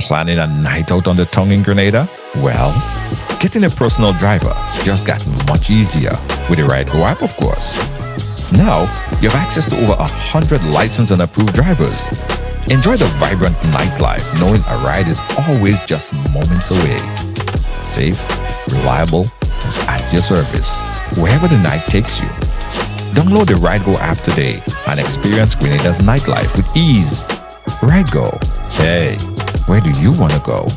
Planning a night out on the tongue in Grenada? Well, getting a personal driver just got much easier with the Ride Go app, of course. Now, you have access to over 100 licensed and approved drivers. Enjoy the vibrant nightlife knowing a ride is always just moments away. Safe, reliable, and at your service, wherever the night takes you. Download the Ride Go app today and experience Grenada's nightlife with ease. Ride Go. Hey, where do you want to go?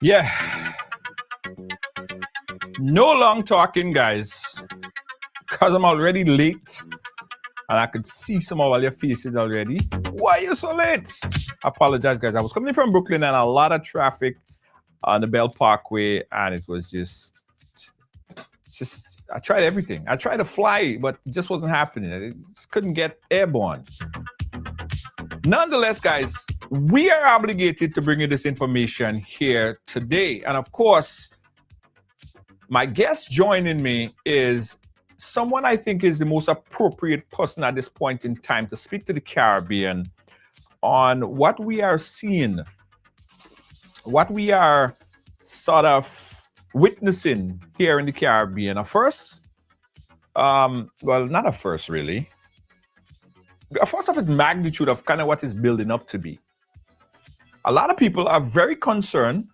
Yeah. No long talking, guys, because I'm already late and I could see some of all your faces already. Why are you so late? I apologize, guys. I was coming from Brooklyn and a lot of traffic on the Bell Parkway, and it was just I tried everything. I tried to fly, but it just wasn't happening. I just couldn't get airborne. Nonetheless, guys, we are obligated to bring you this information here today. And of course, my guest joining me is someone I think is the most appropriate person at this point in time to speak to the Caribbean on what we are seeing, what we are sort of witnessing here in the Caribbean. A first, well, not a first really. A first of its magnitude of kind of what is building up to be. A lot of people are very concerned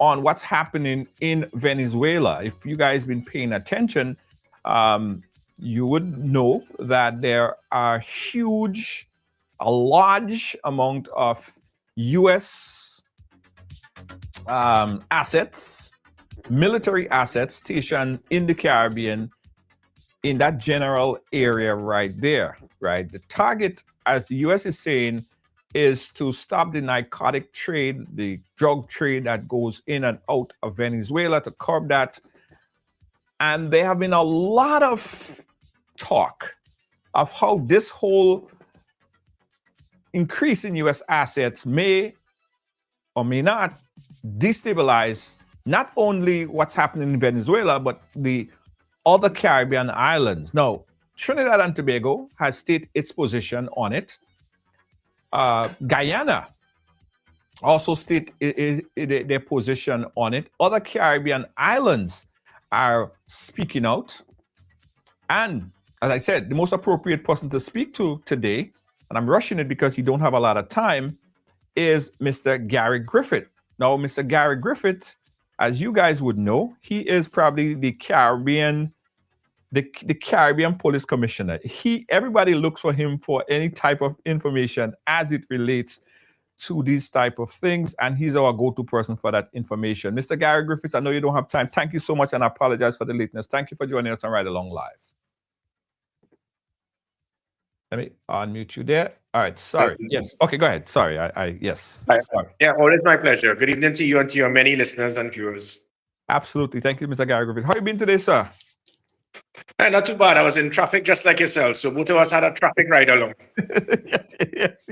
on what's happening in Venezuela. If you guys been paying attention, you would know that there are a large amount of U.S. assets, military assets stationed in the Caribbean in that general area right there, right? The target, as the U.S. is saying, is to stop the narcotic trade, the drug trade that goes in and out of Venezuela, to curb that. And there have been a lot of talk of how this whole increase in U.S. assets may or may not destabilize not only what's happening in Venezuela, but the other Caribbean islands. Now, Trinidad and Tobago has stated its position on it. Guyana also state their position on it. Other Caribbean islands are speaking out. And as I said, the most appropriate person to speak to today, and I'm rushing it because he don't have a lot of time, is Mr. Gary Griffith. Now, Mr. Gary Griffith, as you guys would know, he is probably the Caribbean Police Commissioner. Everybody looks for him for any type of information as it relates to these type of things, and he's our go-to person for that information. Mr. Gary Griffiths, I know you don't have time. Thank you so much, and I apologize for the lateness. Thank you for joining us on Ride Along Live. Let me unmute you there. All right, sorry. Yes. Okay, go ahead. Sorry. Yes. Sorry. Yeah, always my pleasure. Good evening to you and to your many listeners and viewers. Absolutely. Thank you, Mr. Gary Griffith. How you been today, sir? Not too bad. I was in traffic just like yourself. So both of us had a traffic ride along. Yes.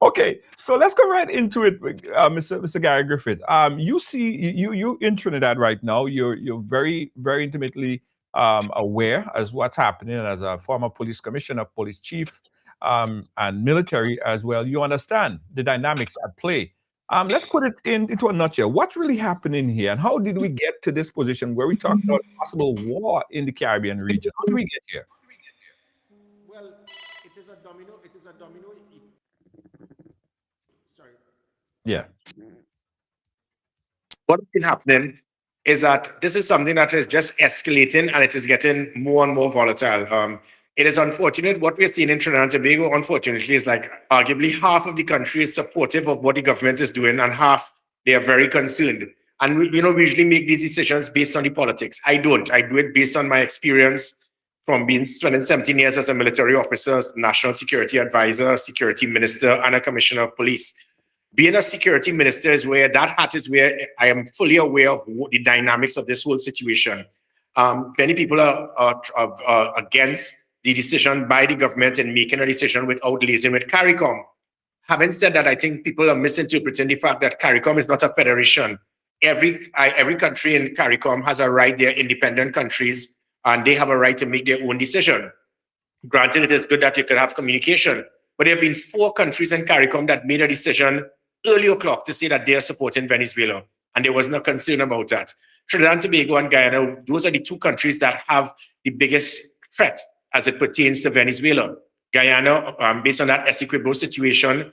Okay, so let's go right into it, Mr. Gary Griffith. You in Trinidad right now. You're very, very intimately aware as what's happening as a former police commissioner, police chief. and military as well, you understand the dynamics at play. Let's put it into a nutshell. What's really happening here, and how did we get to this position where we talk about possible war in the Caribbean region? How did we get here? Well, it is a domino. It is a domino. Sorry. Yeah. What's been happening is that this is something that is just escalating and it is getting more and more volatile. It is unfortunate what we're seeing in Trinidad and Tobago, unfortunately, is like arguably half of the country is supportive of what the government is doing and half they are very concerned. And we usually make these decisions based on the politics. I don't. I do it based on my experience from being spending 17 years as a military officer, national security advisor, security minister, and a commissioner of police. Being a security minister is where that hat is where I am fully aware of the dynamics of this whole situation. Many people are against the decision by the government in making a decision without liaising with CARICOM. Having said that, I think people are misinterpreting the fact that CARICOM is not a federation. Every country in CARICOM has a right, they're independent countries, and they have a right to make their own decision. Granted, it is good that you can have communication, but there have been 4 countries in CARICOM that made a decision early o'clock to say that they are supporting Venezuela, and there was no concern about that. Trinidad and Tobago and Guyana, those are the 2 countries that have the biggest threat as it pertains to Venezuela. Guyana, based on that Essequibo situation,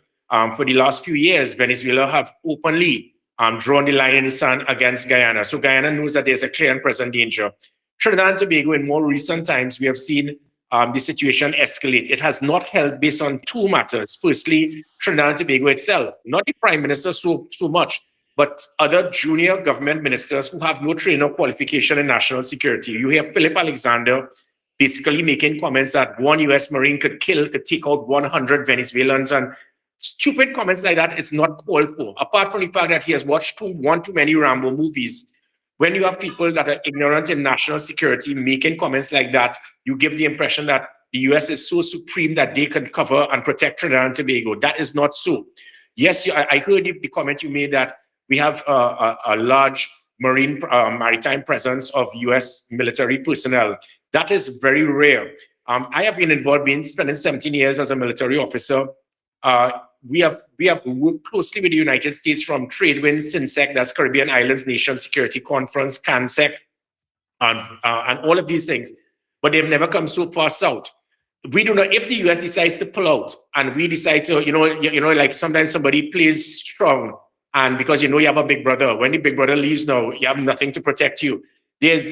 for the last few years, Venezuela have openly drawn the line in the sand against Guyana. So Guyana knows that there's a clear and present danger. Trinidad and Tobago, in more recent times, we have seen the situation escalate. It has not held based on 2 matters. Firstly, Trinidad and Tobago itself, not the prime minister so much, but other junior government ministers who have no training or qualification in national security. You hear Philip Alexander basically making comments that one US Marine could take out 100 Venezuelans, and stupid comments like that is not called for. Apart from the fact that he has watched one too many Rambo movies, when you have people that are ignorant in national security making comments like that, you give the impression that the US is so supreme that they can cover and protect Trinidad and Tobago. That is not so. Yes, I heard the comment you made that we have a large maritime presence of US military personnel. That is very rare. I have been involved in spending 17 years as a military officer. We have worked closely with the United States from Tradewinds, SINSEC, that's Caribbean Islands Nation Security Conference, CANSEC, and all of these things. But they've never come so far south. We do not, if the US decides to pull out and we decide to, like sometimes somebody plays strong, and because you have a big brother, when the big brother leaves now, you have nothing to protect you. There's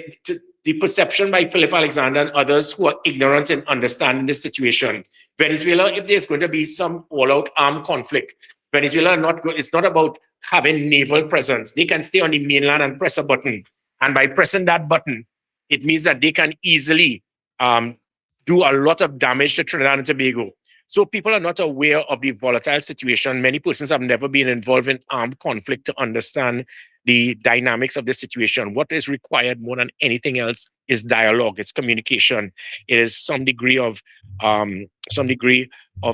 the perception by Philip Alexander and others who are ignorant in understanding this situation. Venezuela, if there's going to be some all-out armed conflict, Venezuela it's not about having naval presence. They can stay on the mainland and press a button. And by pressing that button, it means that they can easily do a lot of damage to Trinidad and Tobago. So people are not aware of the volatile situation. Many persons have never been involved in armed conflict to understand the dynamics of the situation. What is required more than anything else is dialogue. It's communication. It is some degree of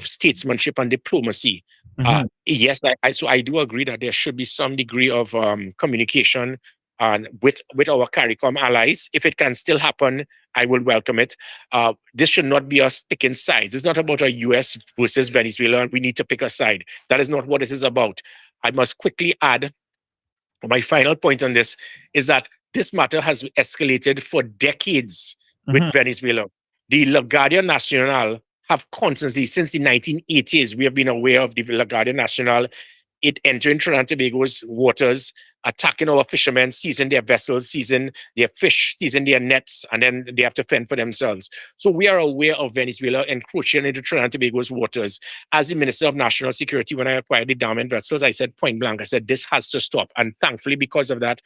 statesmanship and diplomacy. Mhm. Yes, so I do agree that there should be some degree of communication and with our CARICOM allies. If it can still happen, I will welcome it. This should not be us picking sides. It's not about a US versus Venezuela, and we need to pick a side. That is not what this is about. I must quickly add, my final point on this is that this matter has escalated for decades with Venezuela. The La Guardia Nacional have constantly, since the 1980s, we have been aware of the La Guardia Nacional. It entering Trinidad and Tobago's waters, attacking our fishermen, seizing their vessels, seizing their fish, seizing their nets, and then they have to fend for themselves. So we are aware of Venezuela encroaching into Trinidad and Tobago's waters. As the Minister of National Security, when I acquired the dam and vessels, I said point blank, I said, this has to stop. And thankfully, because of that,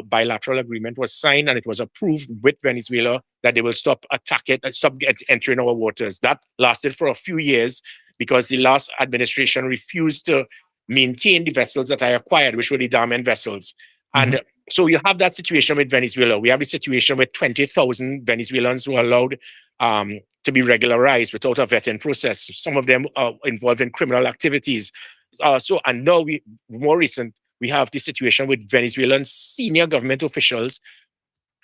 bilateral agreement was signed and it was approved with Venezuela that they will stop entering our waters. That lasted for a few years because the last administration refused to maintain the vessels that I acquired, which were the dam and vessels. And so you have that situation with Venezuela. We have the situation with 20,000 Venezuelans who are allowed to be regularized without a vetting process. Some of them are involved in criminal activities. And now we have the situation with Venezuelan senior government officials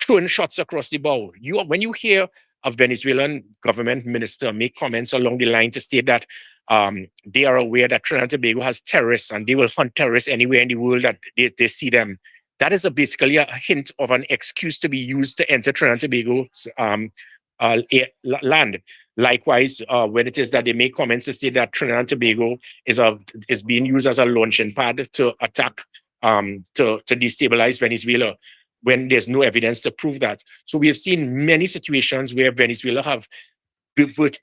throwing shots across the bow. When you hear a Venezuelan government minister make comments along the line to state that they are aware that Trinidad and Tobago has terrorists and they will hunt terrorists anywhere in the world that they see them. That is basically a hint of an excuse to be used to enter Trinidad and Tobago's land. Likewise, when it is that they make comments to say that Trinidad and Tobago is being used as a launching pad to attack, to destabilize Venezuela, when there's no evidence to prove that. So we have seen many situations where Venezuela have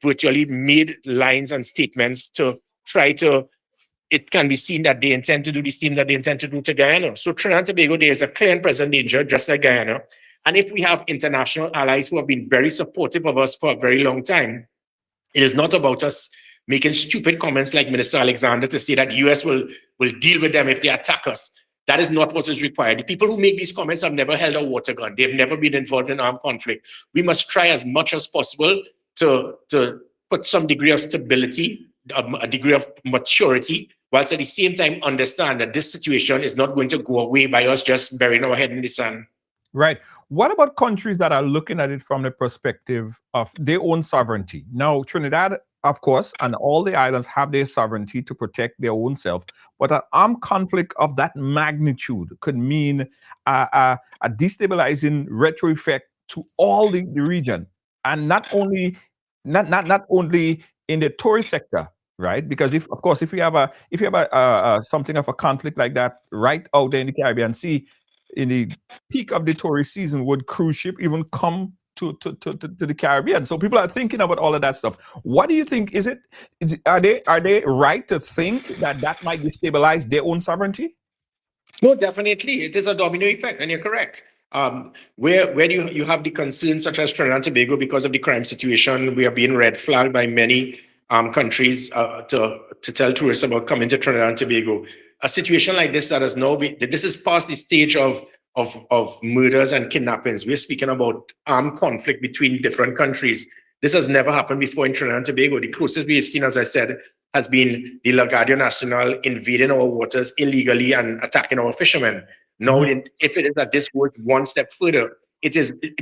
virtually made lines and statements to try to, it can be seen that they intend to do the same that they intend to do to Guyana. So Trinidad and Tobago, there is a clear and present danger, just like Guyana. And if we have international allies who have been very supportive of us for a very long time, it is not about us making stupid comments like Minister Alexander to say that the US will deal with them if they attack us. That is not what is required. The people who make these comments have never held a water gun. They've never been involved in armed conflict. We must try as much as possible to put some degree of stability, a degree of maturity, whilst at the same time understand that this situation is not going to go away by us just burying our head in the sand. Right. What about countries that are looking at it from the perspective of their own sovereignty? Now, Trinidad, of course, and all the islands have their sovereignty to protect their own self, but an armed conflict of that magnitude could mean a destabilizing retro effect to all the region, and not only in the tourist sector, right? Because if you have a something of a conflict like that right out there in the Caribbean Sea, in the peak of the tourist season, would cruise ship even come to the Caribbean? So people are thinking about all of that stuff. What do you think? Are they right to think that might destabilize their own sovereignty? No, definitely. It is a domino effect, and you're correct. Where you have the concerns such as Trinidad and Tobago because of the crime situation, we are being red flagged by many countries to tell tourists about coming to Trinidad and Tobago. A situation like this that has now been, this is past the stage of murders and kidnappings. We're speaking about armed conflict between different countries. This has never happened before in Trinidad and Tobago. The closest we have seen, as I said, has been the La Guardia Nacional invading our waters illegally and attacking our fishermen. Now, if it is that this goes one step further,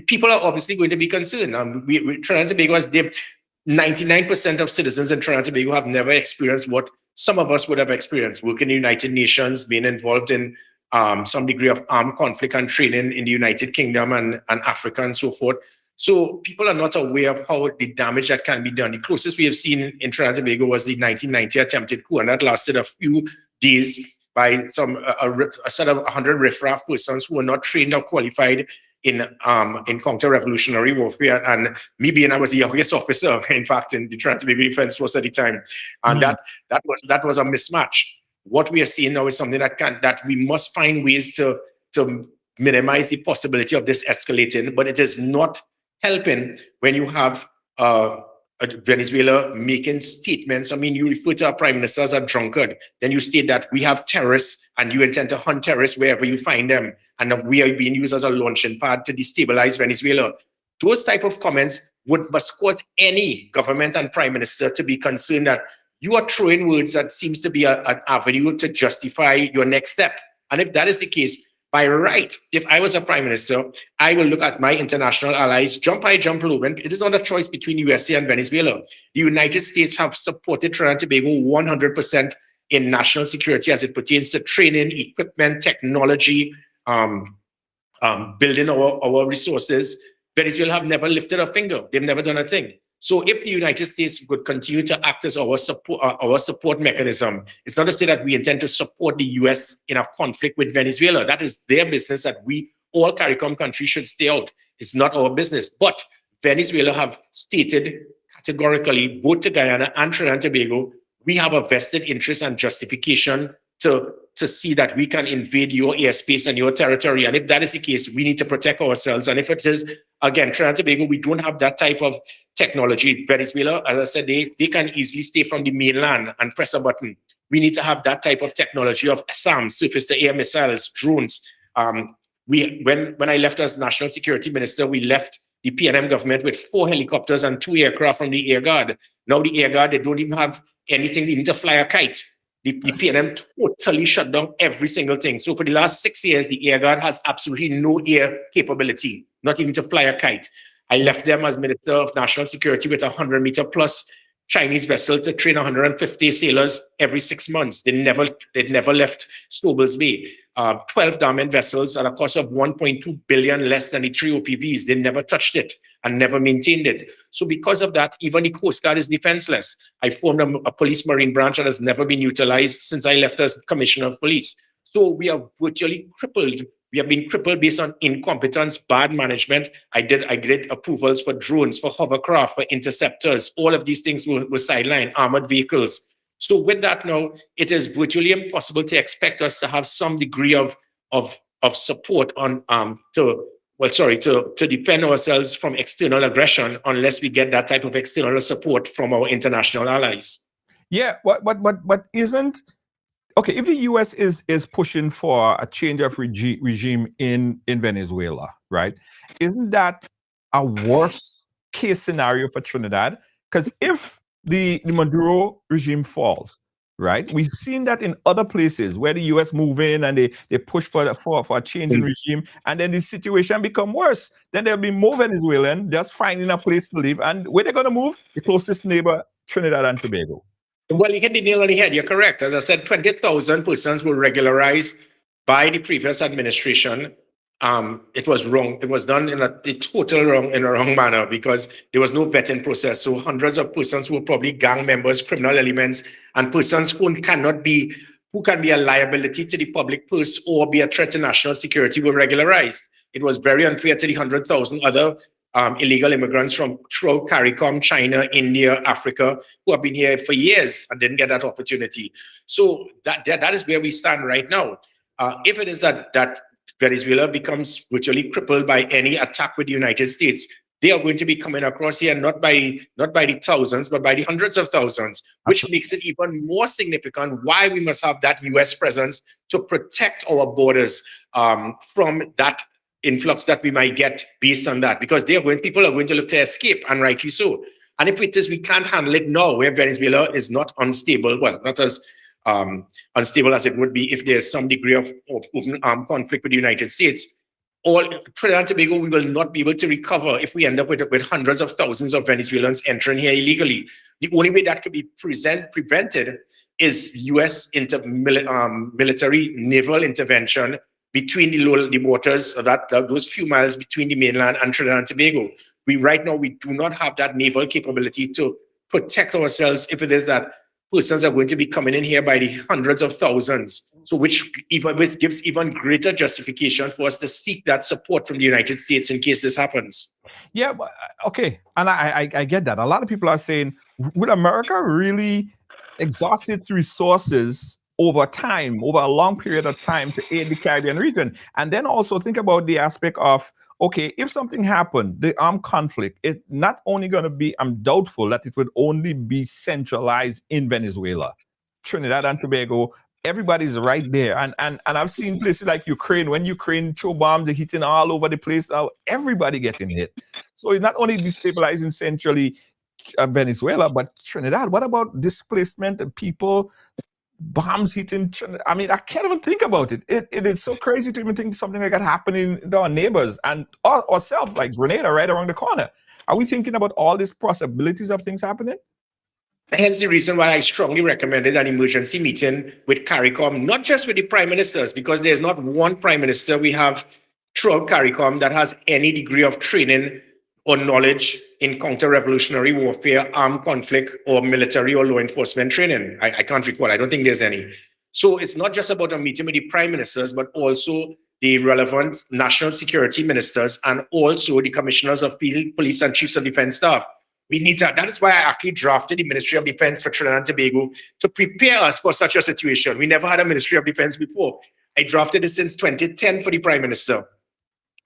people are obviously going to be concerned. Trinidad and Tobago has 99% of citizens in Trinidad and Tobago have never experienced what some of us would have experienced, working in the United Nations, being involved in some degree of armed conflict and training in the United Kingdom and Africa and so forth. So people are not aware of how the damage that can be done. The closest we have seen in Trinidad and Tobago was the 1990 attempted coup, and that lasted a few days by a set of 100 riffraff persons who were not trained or qualified in counter-revolutionary warfare. And me I was the youngest officer, in fact, in the Trinidad and Tobago Defense Force at the time. And that was a mismatch. What we are seeing now is something that we must find ways to minimize the possibility of this escalating, but it is not helping when you have Venezuela making statements. I mean, you refer to our prime minister as a drunkard, then you state that we have terrorists and you intend to hunt terrorists wherever you find them, and that we are being used as a launching pad to destabilize Venezuela. Those type of comments must cause any government and prime minister to be concerned that you are throwing words that seems to be an avenue to justify your next step. And if that is the case, by right, if I was a prime minister, I will look at my international allies, jump high, jump low. When it is not a choice between USA and Venezuela. The United States have supported Trinidad and Tobago 100% in national security as it pertains to training, equipment, technology, building our resources. Venezuela have never lifted a finger. They've never done a thing. So if the United States would continue to act as our support mechanism, it's not to say that we intend to support the US in a conflict with Venezuela. That is their business that all CARICOM countries should stay out. It's not our business. But Venezuela have stated categorically, both to Guyana and Trinidad and Tobago, we have a vested interest and justification to see that we can invade your airspace and your territory. And if that is the case, we need to protect ourselves. And if it is, again, Trinidad and Tobago, we don't have that type of technology. Venezuela, as I said, they can easily stay from the mainland and press a button. We need to have that type of technology of SAM, surface-to-air missiles, drones. When I left as National Security Minister, we left the PNM government with 4 helicopters and 2 aircraft from the Air Guard. Now the Air Guard, they don't even have anything even to fly a kite. The PNM totally shut down every single thing. So for the last 6 years, the Air Guard has absolutely no air capability, not even to fly a kite. I left them as Minister of National Security with a 100-meter plus Chinese vessel to train 150 sailors every 6 months. They never left Stoble's Bay. 12 diamond vessels at a cost of 1.2 billion less than the 3 OPVs. They never touched it and never maintained it. So because of that, even the Coast Guard is defenseless. I formed a police marine branch that has never been utilized since I left as Commissioner of Police. So we are virtually crippled. We have been crippled based on incompetence, bad management. I did approvals for drones, for hovercraft, for interceptors. All of these things were sidelined, armored vehicles. So with that now, it is virtually impossible to expect us to have some degree of support on to defend ourselves from external aggression unless we get that type of external support from our international allies. Yeah, but isn't okay, if the U.S. is pushing for a change of regime in Venezuela, right? Isn't that a worse case scenario for Trinidad? Because if the Maduro regime falls, right? We've seen that in other places where the U.S. move in and they push for a change in regime, and then the situation become worse. Then there'll be more Venezuelan just finding a place to live, and where they're going to move? The closest neighbor, Trinidad and Tobago. Well, you hit the nail on the head. You're correct. As I said, 20,000 persons were regularized by the previous administration. It was wrong. It was done in a wrong manner because there was no vetting process. So hundreds of persons who were probably gang members, criminal elements, and persons who can be a liability to the public purse or be a threat to national security were regularized. It was very unfair to the 100,000 other illegal immigrants from throughout CARICOM, China, India, Africa, who have been here for years and didn't get that opportunity. So that is where we stand right now. If it is that Venezuela becomes virtually crippled by any attack with the United States, they are going to be coming across here not by the thousands, but by the hundreds of thousands, which makes it even more significant why we must have that U.S. presence to protect our borders from that influx that we might get based on that, because people are going to look to escape, and rightly so. And if it is, we can't handle it now, where Venezuela is not unstable, well, not as unstable as it would be if there's some degree of open conflict with the United States. All Trinidad and Tobago, we will not be able to recover if we end up with hundreds of thousands of Venezuelans entering here illegally. The only way that could be prevented is U.S. military naval intervention between the waters, those few miles between the mainland and Trinidad and Tobago. Right now, we do not have that naval capability to protect ourselves if it is that persons are going to be coming in here by the hundreds of thousands. So which gives even greater justification for us to seek that support from the United States in case this happens. Yeah, but, okay. And I get that. A lot of people are saying, would America really exhaust its resources over time, over a long period of time, to aid the Caribbean region? And then also think about the aspect of, okay, if something happened, the armed conflict, it's not only going to be, I'm doubtful that it would only be centralized in Venezuela. Trinidad and Tobago, everybody's right there. And I've seen places like Ukraine, when Ukraine throw bombs, they're hitting all over the place now, everybody getting hit. So it's not only destabilizing centrally Venezuela, but Trinidad. What about displacement and people, bombs hitting Trinidad? I mean, I can't even think about it. It is so crazy to even think something like that happening to our neighbors and ourselves, like Grenada right around the corner. Are we thinking about all these possibilities of things happening? Hence the reason why I strongly recommended an emergency meeting with CARICOM, not just with the prime ministers, because there's not one prime minister we have throughout CARICOM that has any degree of training or knowledge in counter-revolutionary warfare, armed conflict, or military or law enforcement training. I can't recall. I don't think there's any. So it's not just about a meeting with the prime ministers, but also the relevant national security ministers and also the commissioners of police and chiefs of defense staff. We need to, that is why I actually drafted the Ministry of Defense for Trinidad and Tobago to prepare us for such a situation. We never had a Ministry of Defense before. I drafted it since 2010 for the Prime Minister.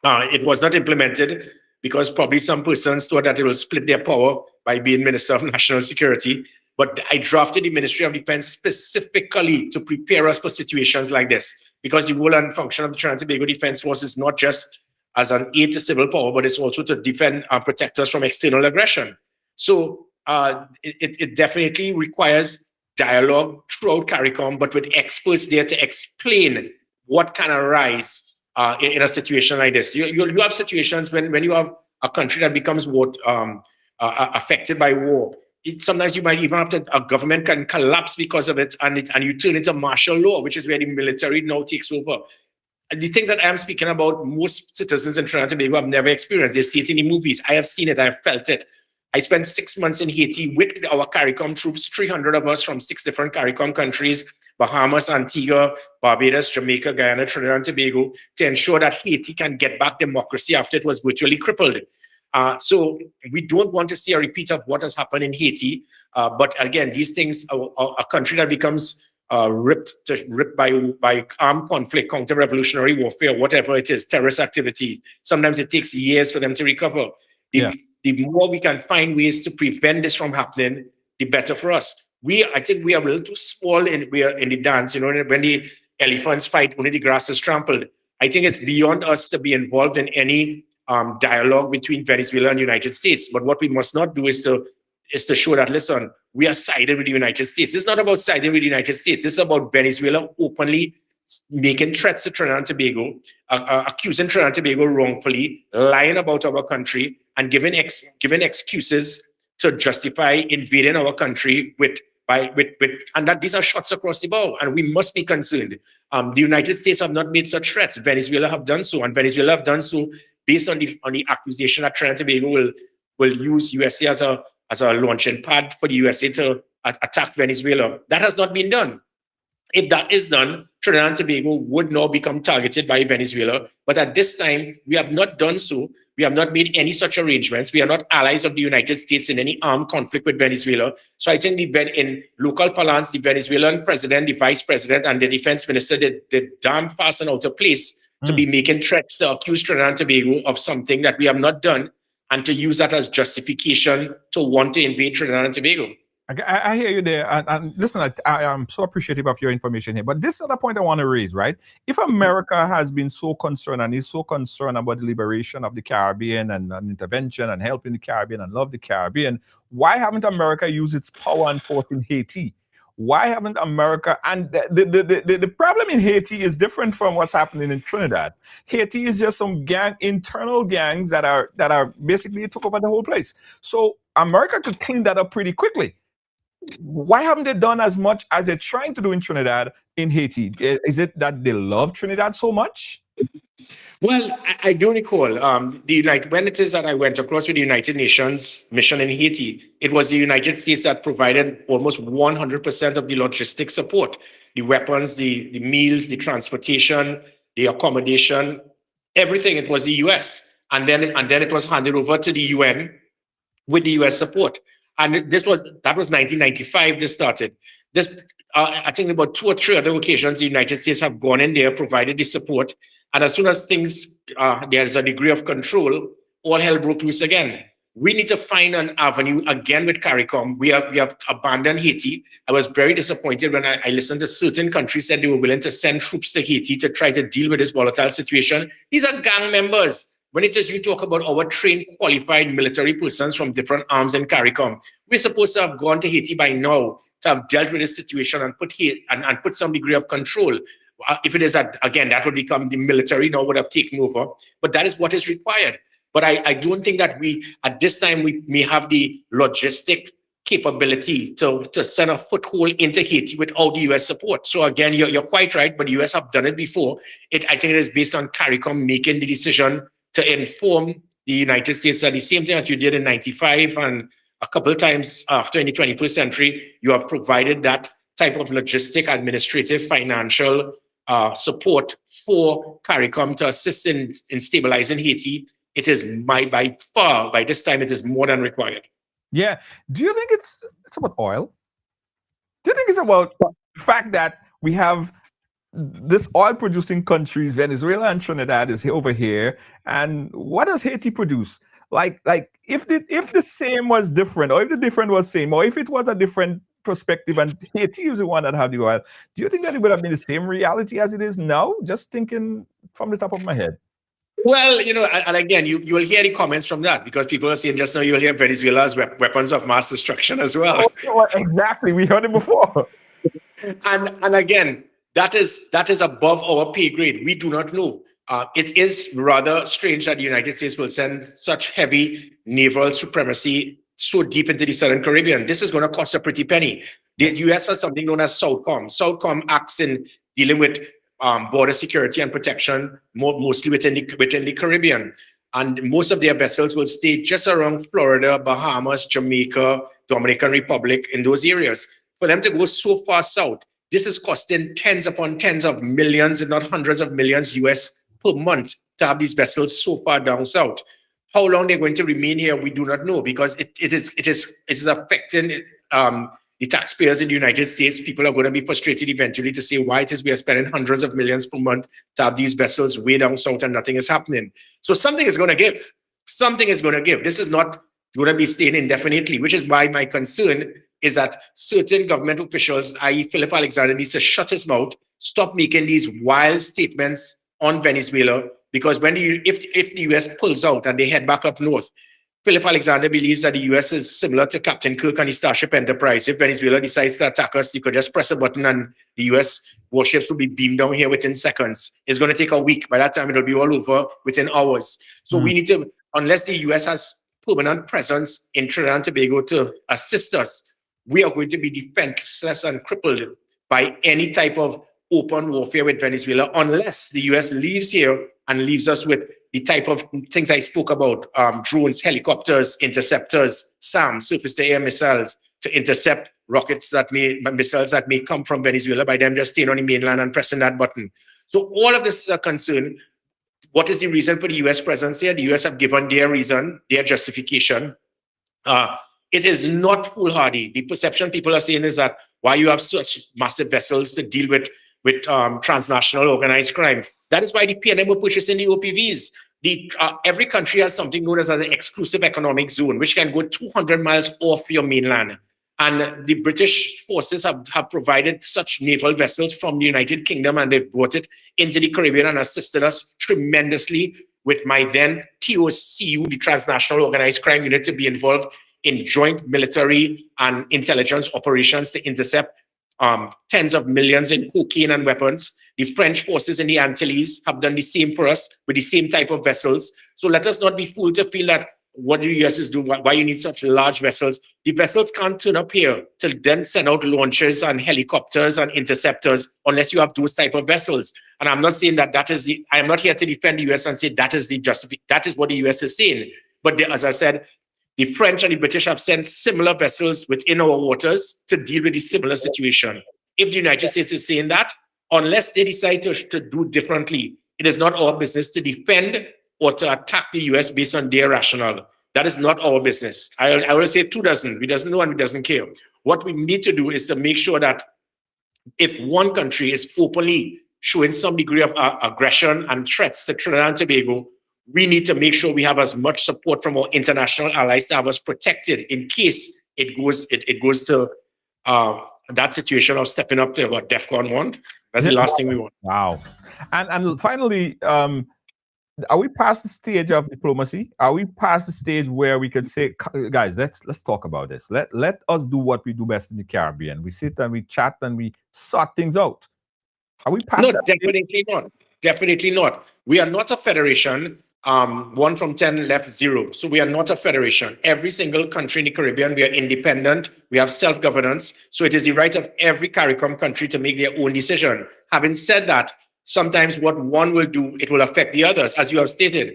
It was not implemented because probably some persons thought that it will split their power by being Minister of National Security. But I drafted the Ministry of Defense specifically to prepare us for situations like this, because the role and function of the Trinidad and Tobago Defense Force is not just as an aid to civil power, but it's also to defend and protect us from external aggression. So it definitely requires dialogue throughout CARICOM, but with experts there to explain what can arise in a situation like this. You have situations when you have a country that becomes affected by war. Sometimes you might even have to, a government can collapse because of it, and you turn into martial law, which is where the military now takes over. The things that I'm speaking about, most citizens in Trinidad and Tobago have never experienced. They see it in the movies. I have seen it. I've felt it. I spent 6 months in Haiti with our CARICOM troops, 300 of us from 6 different CARICOM countries, Bahamas, Antigua, Barbados, Jamaica, Guyana, Trinidad and Tobago, to ensure that Haiti can get back democracy after it was virtually crippled. So we don't want to see a repeat of what has happened in Haiti. But again, these things, a country that becomes ripped by armed conflict, counter-revolutionary warfare, whatever it is, terrorist activity. Sometimes it takes years for them to recover. The more we can find ways to prevent this from happening, the better for us. I think we are a little too small in the dance. You know, when the elephants fight, only the grass is trampled. I think it's beyond us to be involved in any dialogue between Venezuela and the United States. But what we must not do is to show that, listen, we are sided with the United States. It's not about siding with the United States. This is about Venezuela openly making threats to Trinidad and Tobago, accusing Trinidad and Tobago wrongfully, lying about our country, and giving excuses to justify invading our country and that these are shots across the bow, and we must be concerned. The United States have not made such threats. Venezuela have done so, and Venezuela have done so based on the accusation that Trinidad and Tobago will use USA as a launching pad for the USA to attack Venezuela. That has not been done. If that is done, Trinidad and Tobago would now become targeted by Venezuela. But at this time, we have not done so. We have not made any such arrangements. We are not allies of the United States in any armed conflict with Venezuela. So I think in local parlance, the Venezuelan president, the vice president, and the defense minister did damn fast and out of place to be making threats to accuse Trinidad and Tobago of something that we have not done, and to use that as justification to want to invade Trinidad and Tobago. I hear you there. And listen, I am so appreciative of your information here. But this is the point I want to raise, right? If America has been so concerned and is so concerned about the liberation of the Caribbean and intervention and helping the Caribbean and love the Caribbean, why haven't America used its power and force in Haiti? Why haven't America? And the problem in Haiti is different from what's happening in Trinidad. Haiti is just some internal gangs that are basically took over the whole place. So America could clean that up pretty quickly. Why haven't they done as much as they're trying to do in Trinidad, in Haiti? Is it that they love Trinidad so much? Well, I do recall when it is that I went across with the United Nations mission in Haiti, it was the United States that provided almost 100% of the logistic support, the weapons, the meals, the transportation, the accommodation, everything. It was the US, and then it was handed over to the UN with the US support. And that was 1995. This started. I think about 2 or 3 other occasions, the United States have gone in there, provided the support. And as soon as things, there's a degree of control, all hell broke loose again. We need to find an avenue again with CARICOM. We have abandoned Haiti. I was very disappointed when I listened to certain countries said they were willing to send troops to Haiti to try to deal with this volatile situation. These are gang members. When it is you talk about our trained, qualified military persons from different arms in CARICOM, we're supposed to have gone to Haiti by now to have dealt with this situation and put some degree of control. If it is that, again, that would become the military now would have taken over. But that is what is required. But I don't think that at this time, we may have the logistic capability to send a foothold into Haiti without the US support. So again, you're quite right, but the US have done it before. I think it is based on CARICOM making the decision to inform the United States that the same thing that you did in 95 and a couple of times after in the 21st century, you have provided that type of logistic, administrative, financial support for CARICOM to assist in stabilizing Haiti. It is by this time, it is more than required. Yeah. Do you think it's about oil? Do you think it's about the fact that we have this oil-producing countries, Venezuela and Trinidad is over here, and what does Haiti produce? Like if the same was different, or if the different was same, or if it was a different perspective and Haiti is the one that had the oil, do you think that it would have been the same reality as it is now? Just thinking from the top of my head. Well, and again, you will hear the comments from that because people are saying just now you'll hear Venezuela's weapons of mass destruction as well. Oh, exactly. We heard it before. And again, that is above our pay grade. We do not know. It is rather strange that the United States will send such heavy naval supremacy so deep into the Southern Caribbean. This is going to cost a pretty penny. The US has something known as SOUTHCOM. SOUTHCOM acts in dealing with border security and protection, mostly within the Caribbean. And most of their vessels will stay just around Florida, Bahamas, Jamaica, Dominican Republic, in those areas. For them to go so far south, this is costing tens upon tens of millions, if not hundreds of millions US per month to have these vessels so far down south. How long they're going to remain here, we do not know, because it is affecting the taxpayers in the United States. People are going to be frustrated eventually to say why it is we are spending hundreds of millions per month to have these vessels way down south and nothing is happening. So something is going to give. Something is going to give. This is not going to be staying indefinitely, which is why my concern is that certain government officials, i.e. Philip Alexander, needs to shut his mouth, stop making these wild statements on Venezuela, because if the US pulls out and they head back up north, Philip Alexander believes that the US is similar to Captain Kirk and the Starship Enterprise. If Venezuela decides to attack us, you could just press a button and the US warships will be beamed down here within seconds. It's going to take a week. By that time, it'll be all over within hours. So we need to, unless the US has permanent presence in Trinidad and Tobago to assist us, we are going to be defenseless and crippled by any type of open warfare with Venezuela, unless the US leaves here and leaves us with the type of things I spoke about, drones, helicopters, interceptors, SAM, surface-to-air missiles, to intercept missiles that may come from Venezuela by them just staying on the mainland and pressing that button. So all of this is a concern. What is the reason for the US presence here? The US have given their reason, their justification. It is not foolhardy. The perception people are saying is that why you have such massive vessels to deal with transnational organized crime. That is why the PNM were purchasing the OPVs. Every country has something known as an exclusive economic zone, which can go 200 miles off your mainland. And the British forces have provided such naval vessels from the United Kingdom, and they've brought it into the Caribbean and assisted us tremendously with my then TOCU, the Transnational Organized Crime Unit, to be involved in joint military and intelligence operations to intercept tens of millions in cocaine and weapons. The French forces in the Antilles have done the same for us with the same type of vessels. So let us not be fooled to feel that what the US is doing, why you need such large vessels. The vessels can't turn up here to then send out launchers and helicopters and interceptors unless you have those type of vessels. And I'm not saying that I am not here to defend the US and say that is what the US is saying. But as I said, the French and the British have sent similar vessels within our waters to deal with a similar situation. If the United States is saying that, unless they decide to do differently, it is not our business to defend or to attack the US based on their rationale. That is not our business. I will say we doesn't know and we doesn't care. What we need to do is to make sure that if one country is openly showing some degree of aggression and threats to Trinidad and Tobago, we need to make sure we have as much support from our international allies to have us protected in case it goes to that situation of stepping up to what DEFCON 1. That's the last thing we want. Wow. And finally, are we past the stage of diplomacy? Are we past the stage where we can say, guys, let's talk about this. Let us do what we do best in the Caribbean. We sit and we chat and we sort things out. Are we past? No, definitely not. Definitely not. We are not a federation. 1 from 10 left 0. So we are not a federation. Every single country in the Caribbean, we are independent. We have self-governance. So it is the right of every CARICOM country to make their own decision. Having said that, sometimes what one will do, it will affect the others, as you have stated.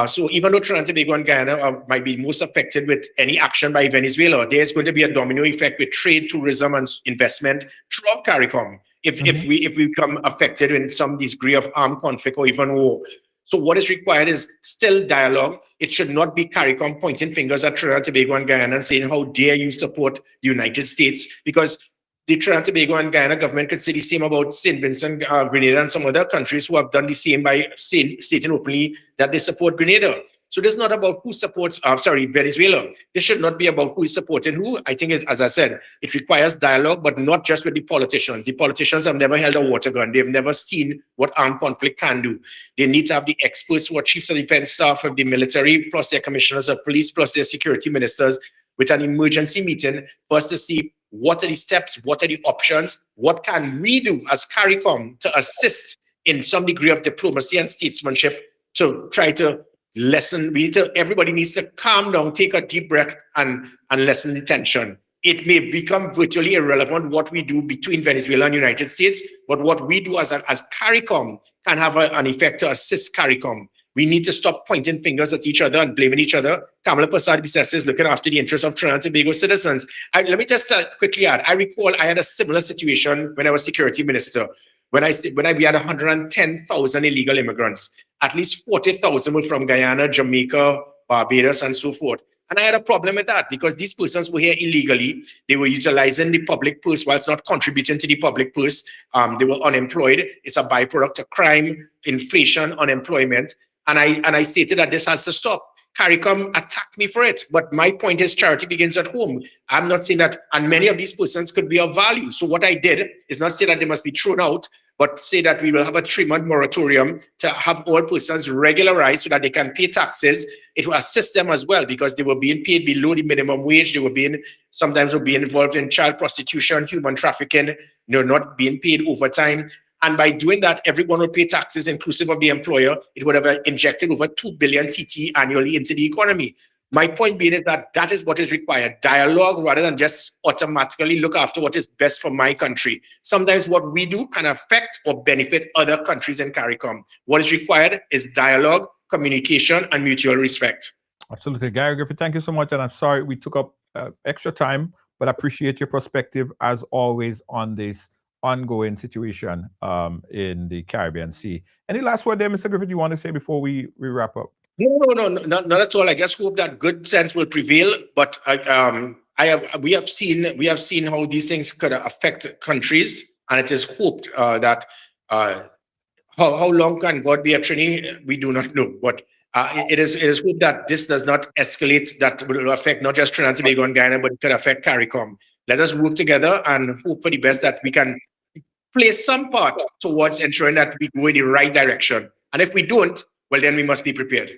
So even though Trinidad and Tobago and Guyana might be most affected with any action by Venezuela, there's going to be a domino effect with trade, tourism, and investment throughout CARICOM if we become affected in some degree of armed conflict or even war. So what is required is still dialogue. It should not be CARICOM pointing fingers at Trinidad and Tobago and Guyana and saying, how dare you support the United States? Because the Trinidad and Tobago and Guyana government could say the same about St. Vincent, Grenada, and some other countries who have done the same by stating openly that they support Grenada. So this is not about who supports, Venezuela. This should not be about who is supporting who. I think, as I said, it requires dialogue, but not just with the politicians. The politicians have never held a water gun. They've never seen what armed conflict can do. They need to have the experts who are chiefs of defense staff of the military, plus their commissioners of police, plus their security ministers, with an emergency meeting for us to see what are the steps, what are the options, what can we do as CARICOM to assist in some degree of diplomacy and statesmanship to try to lessen. Everybody needs to calm down, take a deep breath, and lessen the tension. It may become virtually irrelevant what we do between Venezuela and United States, but what we do as CARICOM can have an effect to assist CARICOM. We need to stop pointing fingers at each other and blaming each other. Kamala Persad-Bissessy is looking after the interests of Trinidad and Tobago citizens. Let me just quickly add, I recall I had a similar situation when I was security minister. When we had 110,000 illegal immigrants, at least 40,000 were from Guyana, Jamaica, Barbados, and so forth. And I had a problem with that because these persons were here illegally. They were utilizing the public purse whilst not contributing to the public purse. They were unemployed. It's a byproduct of crime, inflation, unemployment. And I stated that this has to stop. CARICOM attacked me for it. But my point is charity begins at home. I'm not saying that, and many of these persons could be of value. So what I did is not say that they must be thrown out, but say that we will have a 3-month moratorium to have all persons regularized so that they can pay taxes. It will assist them as well because they were being paid below the minimum wage. They were sometimes being involved in child prostitution, human trafficking, not being paid overtime. And by doing that, everyone will pay taxes, inclusive of the employer. It would have injected over 2 billion TT annually into the economy. My point being is that is what is required. Dialogue rather than just automatically look after what is best for my country. Sometimes what we do can affect or benefit other countries in CARICOM. What is required is dialogue, communication, and mutual respect. Absolutely. Gary Griffith, thank you so much. And I'm sorry we took up extra time, but I appreciate your perspective as always on this ongoing situation in the Caribbean Sea. Any last word there, Mr. Griffith, you want to say before we wrap up? No, not at all. I just hope that good sense will prevail. But we have seen how these things could affect countries, and it is hoped that how long can God be a Trinity? We do not know, but it is hoped that this does not escalate. That will affect not just Trinidad and Tobago and Guyana, but it could affect CARICOM. Let us work together and hope for the best, that we can play some part towards ensuring that we go in the right direction. And if we don't, well, then we must be prepared.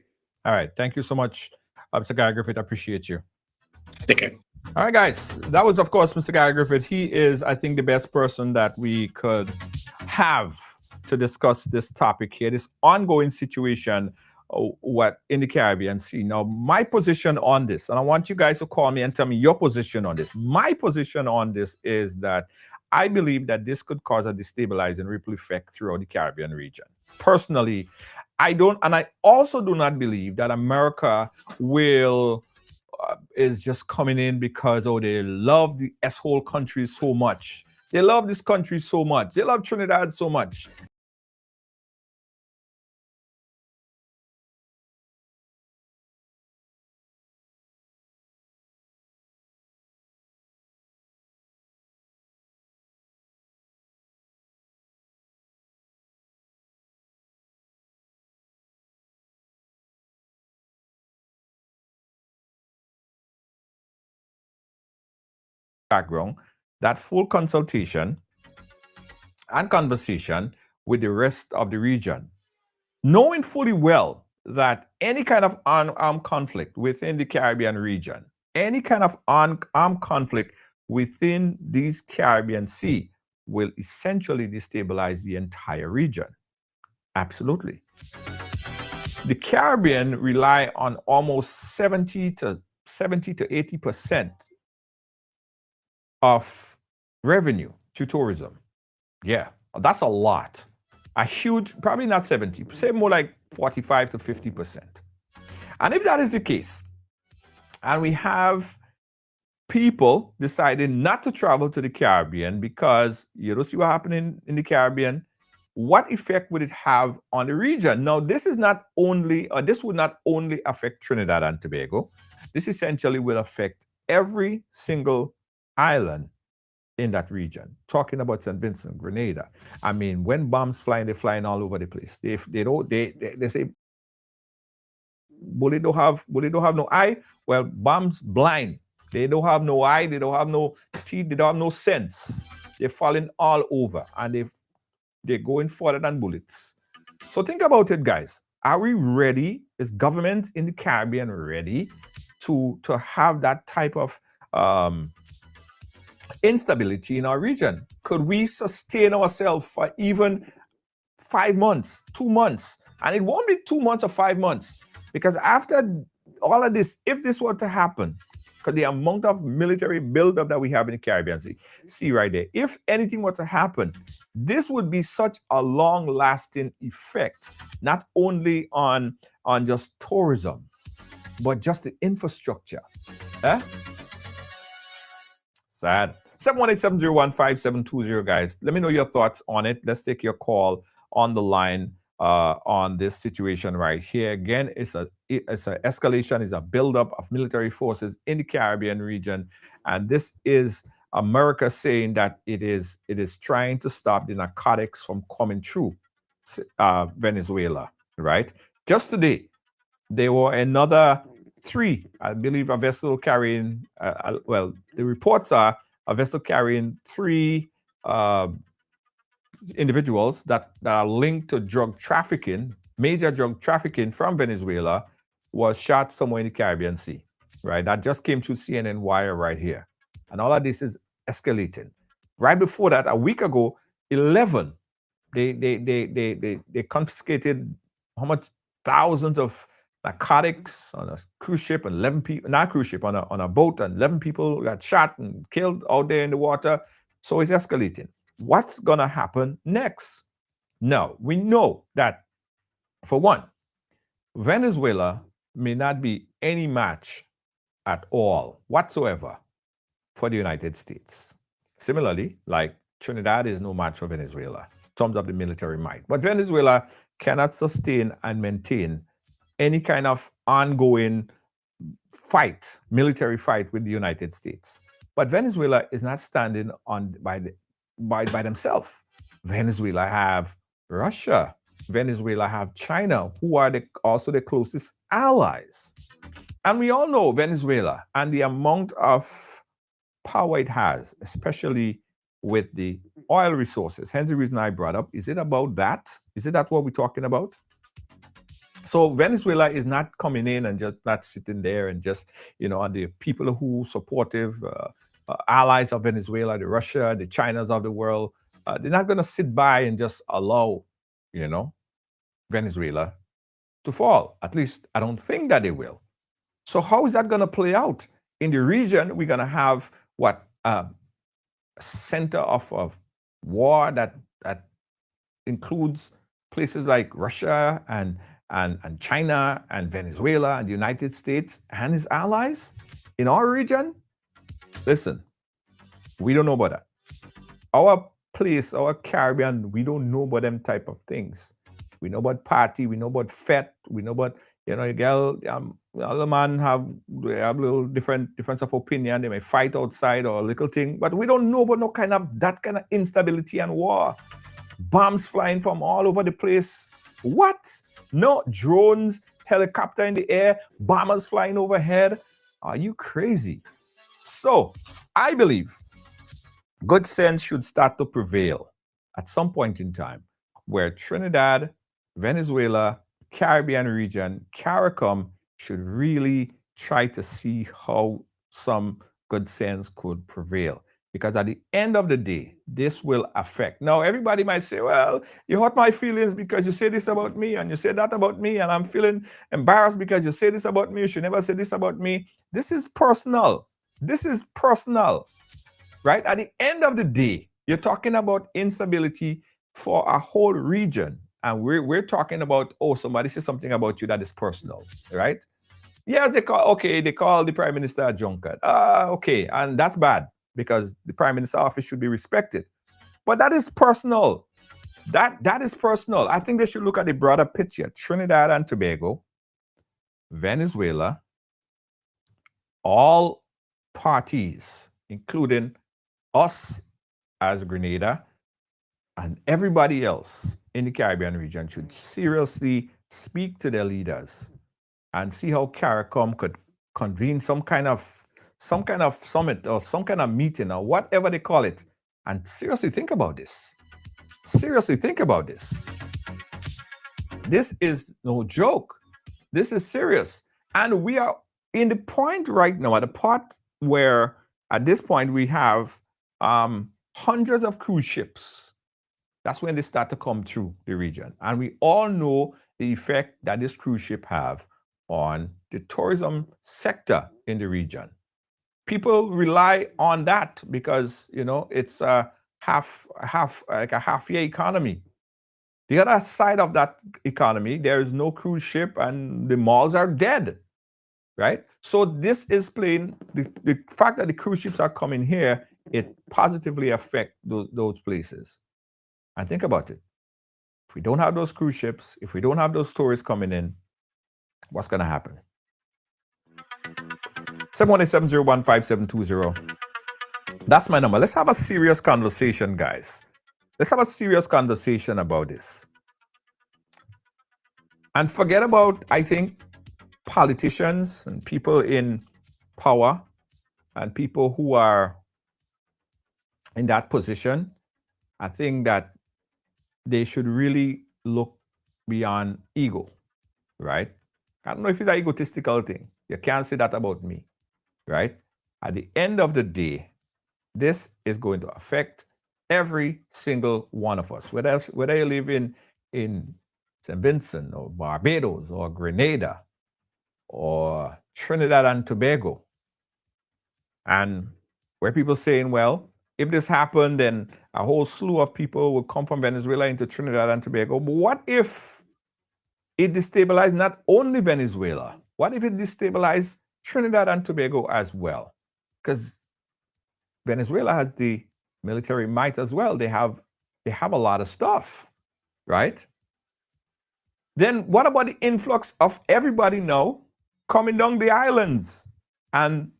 All right. Thank you so much, Mr. Gary Griffith. I appreciate you. Take care. All right, guys. That was, of course, Mr. Gary Griffith. He is, I think, the best person that we could have to discuss this topic here, this ongoing situation what in the Caribbean Sea. Now, my position on this, and I want you guys to call me and tell me your position on this. My position on this is that I believe that this could cause a destabilizing ripple effect throughout the Caribbean region. Personally, I don't, and I also do not believe that America is just coming in because, they love the S-hole country so much. They love this country so much. They love Trinidad so much. Background, that full consultation and conversation with the rest of the region, knowing fully well that any kind of armed conflict within the Caribbean region, any kind of armed conflict within these Caribbean Sea will essentially destabilize the entire region. Absolutely. The Caribbean rely on almost 70 to 80% of revenue to tourism. Yeah, that's a lot. A huge, probably not 70, say more like 45 to 50%. And if that is the case, and we have people deciding not to travel to the Caribbean because you don't see what happening in the Caribbean, what effect would it have on the region? Now, this would not only affect Trinidad and Tobago. This essentially will affect every single island in that region. Talking about St. Vincent, Grenada. I mean, when bombs flying, they're flying all over the place. They say bullet don't have no eye. Well, bombs blind. They don't have no eye. They don't have no teeth. They don't have no sense. They're falling all over, and they're going further than bullets. So think about it, guys. Are we ready? Is government in the Caribbean ready to have that type of instability in our region? Could we sustain ourselves for even 5 months, 2 months. And it won't be 2 months or 5 months. Because after all of this, if this were to happen, because the amount of military buildup that we have in the Caribbean Sea, see right there, if anything were to happen, this would be such a long-lasting effect, not only on just tourism, but just the infrastructure. Huh? Sad. 718-701-5720, guys. Let me know your thoughts on it. Let's take your call on the line on this situation right here. Again, it's an escalation, it's a buildup of military forces in the Caribbean region. And this is America saying that it is trying to stop the narcotics from coming through Venezuela, right? Just today, there were another 3, I believe, a vessel carrying, well, the reports are a vessel carrying 3 individuals that are linked to drug trafficking, major drug trafficking from Venezuela, was shot somewhere in the Caribbean Sea, right? That just came through CNN Wire right here. And all of this is escalating. Right before that, a week ago, 11, they confiscated how much thousands of narcotics on a cruise ship, and 11 people, not cruise ship, on a boat, and 11 people got shot and killed out there in the water. So it's escalating. What's going to happen next? Now, we know that, for one, Venezuela may not be any match at all whatsoever for the United States. Similarly, like Trinidad is no match for Venezuela in terms of the military might. But Venezuela cannot sustain and maintain any kind of ongoing fight, military fight with the United States. But Venezuela is not standing on by themselves. Venezuela have Russia. Venezuela have China, who are also the closest allies. And we all know Venezuela and the amount of power it has, especially with the oil resources. Hence the reason I brought up, is it about that? Is it that what we're talking about? So Venezuela is not coming in and just not sitting there and just, and the people who supportive allies of Venezuela, the Russia, the Chinas of the world, they're not going to sit by and just allow, Venezuela to fall. At least I don't think that they will. So how is that going to play out? In the region, we're going to have what? A center of war that includes places like Russia and China and Venezuela and the United States and its allies in our region. Listen, we don't know about that. Our place, our Caribbean, we don't know about them type of things. We know about party, we know about fete, we know about, a girl, other man have little difference of opinion. They may fight outside or a little thing, but we don't know about that kind of instability and war. Bombs flying from all over the place. What? No, drones, helicopter in the air, bombers flying overhead. Are you crazy? So I believe good sense should start to prevail at some point in time, where Trinidad, Venezuela, Caribbean region, CARICOM should really try to see how some good sense could prevail. Because at the end of the day, this will affect. Now, everybody might say, well, you hurt my feelings because you say this about me and you say that about me, and I'm feeling embarrassed because you say this about me. You should never say this about me. This is personal. This is personal, right? At the end of the day, you're talking about instability for a whole region. And we're talking about, somebody says something about you that is personal, right? Yes, they call the Prime Minister a drunkard. Okay, and that's bad, because the Prime Minister's office should be respected. But that is personal. That is personal. I think they should look at the broader picture. Trinidad and Tobago, Venezuela, all parties, including us as Grenada, and everybody else in the Caribbean region, should seriously speak to their leaders and see how CARICOM could convene some kind of summit or some kind of meeting or whatever they call it, and seriously think about this. Seriously think about this. This is no joke. This is serious. And we are in the point right now, at the part where at this point we have hundreds of cruise ships That's when they start to come through the region. And we all know the effect that this cruise ship have on the tourism sector in the region. People rely on that because, it's a half year economy. The other side of that economy, there is no cruise ship and the malls are dead, right? So this is playing, the fact that the cruise ships are coming here, it positively affect those places. And think about it. If we don't have those cruise ships, if we don't have those tourists coming in, what's going to happen? 718-701-5720. That's my number. Let's have a serious conversation, guys. Let's have a serious conversation about this. And forget about, I think, politicians and people in power and people who are in that position. I think that they should really look beyond ego, right? I don't know if it's an egotistical thing. You can't say that about me, right? At the end of the day, this is going to affect every single one of us, whether you live in St. Vincent or Barbados or Grenada or Trinidad and Tobago. And where people saying, well, if this happened, then a whole slew of people will come from Venezuela into Trinidad and Tobago. But what if it destabilized not only Venezuela? What if it destabilized Trinidad and Tobago as well? Because Venezuela has the military might as well. They have a lot of stuff, right? Then what about the influx of everybody now coming down the islands? And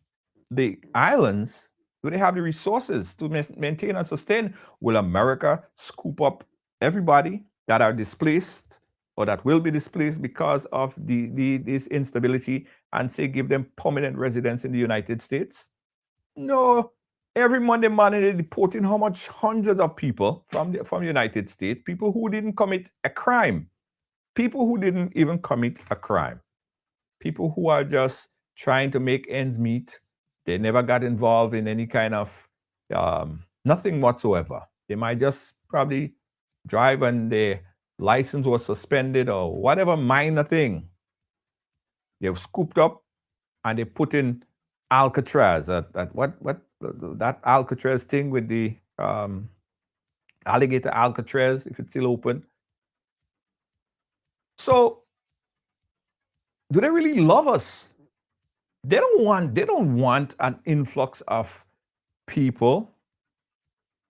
the islands, do they have the resources to maintain and sustain? Will America scoop up everybody that are displaced or that will be displaced because of this instability and say give them permanent residence in the United States? No. Every Monday morning they're deporting how much hundreds of people from the United States, people who didn't commit a crime, people who didn't even commit a crime, people who are just trying to make ends meet. They never got involved in any kind of nothing whatsoever. They might just probably drive and their license was suspended or whatever minor thing. They've scooped up and they put in Alcatraz. That Alcatraz thing with the alligator Alcatraz, if it's still open. So, do they really love us? They don't want an influx of people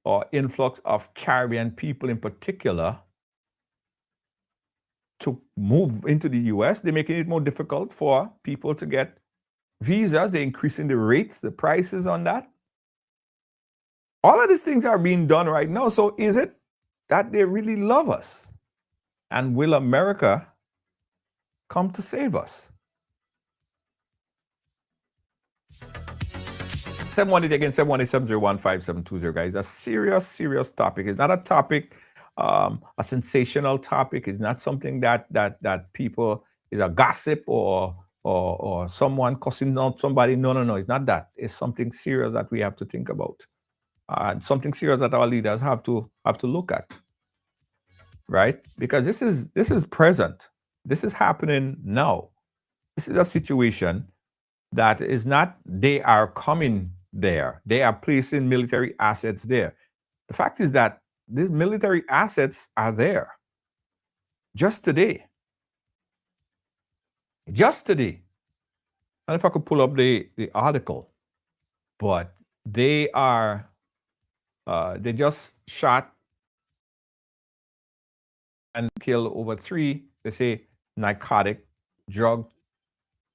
or influx of Caribbean people in particular to move into the US. They're making it more difficult for people to get visas. They're increasing the rates, the prices on that. All of these things are being done right now. So is it that they really love us? And will America come to save us? 718 again, 718-701-5720, guys. A serious topic. It's not a topic, a sensational topic. It's not something that people is a gossip or someone cussing out somebody. No. It's not that. It's something serious that we have to think about. And something serious that our leaders have to look at. Right? Because this is present. This is happening now. This is a situation that is not they are coming there. They are placing military assets there. The fact is that these military assets are there. Just today. Just today. And if I could pull up the article, but they are they just shot and killed over 3, they say, narcotic drug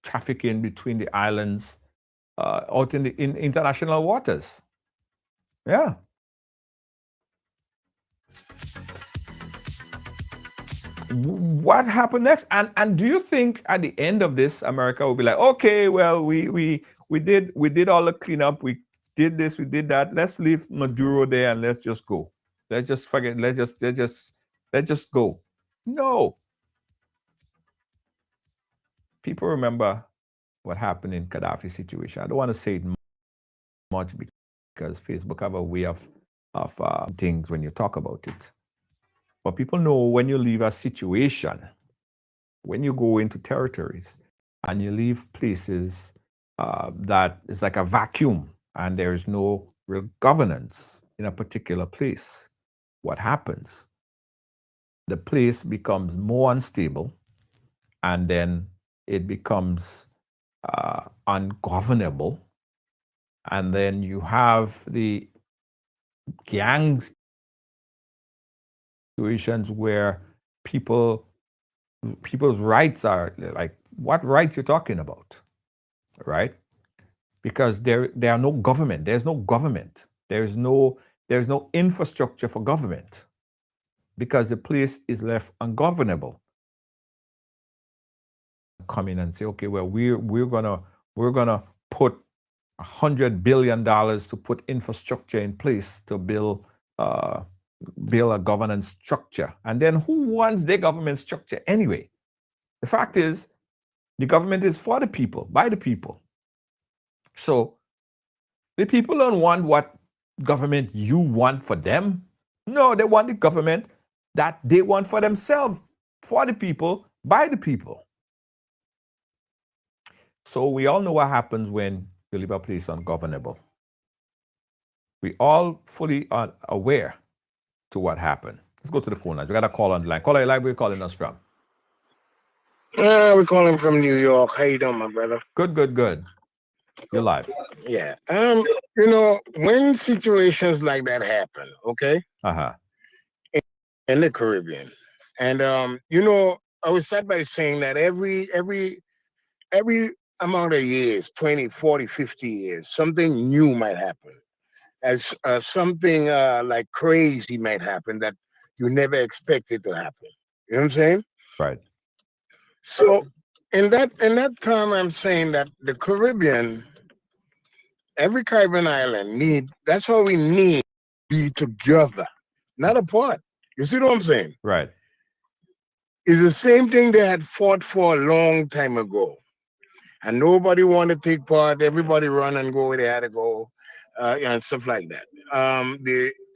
trafficking between the islands out in international waters. Yeah. What happened next? And do you think at the end of this, America will be like, okay, well, we did all the cleanup, we did this, we did that. Let's leave Maduro there and let's just go. Let's just forget. Let's just go. No. People remember what happened in Gaddafi's situation. I don't want to say it much because Facebook have a way of things when you talk about it. But people know when you leave a situation, when you go into territories and you leave places that is like a vacuum and there is no real governance in a particular place, what happens? The place becomes more unstable, and then it becomes ungovernable. And then you have the gang situations where people's rights are like, what rights you're talking about, right? Because there are no government. There's no government. There's no infrastructure for government because the place is left ungovernable. Come in and say, okay, well, we're gonna put $100 billion to put infrastructure in place to build a governance structure. And then who wants their government structure anyway? The fact is, the government is for the people, by the people. So the people don't want what government you want for them. No, they want the government that they want for themselves, for the people, by the people. So we all know what happens when you leave a place ungovernable. We all fully are aware to what happened. Let's go to the phone line. We got a call on the line. Caller, where you calling us from? We're calling from New York. How you doing, my brother? Good. You're live. Yeah. When situations like that happen, okay, in the Caribbean, and I would start by saying that every amount of years, 20, 40, 50 years, something new might happen. As something like crazy might happen that you never expected to happen. You know what I'm saying? Right. So in that time, I'm saying that the Caribbean, every Caribbean island that's what we need, be together, not apart. You see what I'm saying? Right. It's the same thing they had fought for a long time ago. And nobody wanted to take part. Everybody run and go where they had to go, and stuff like that.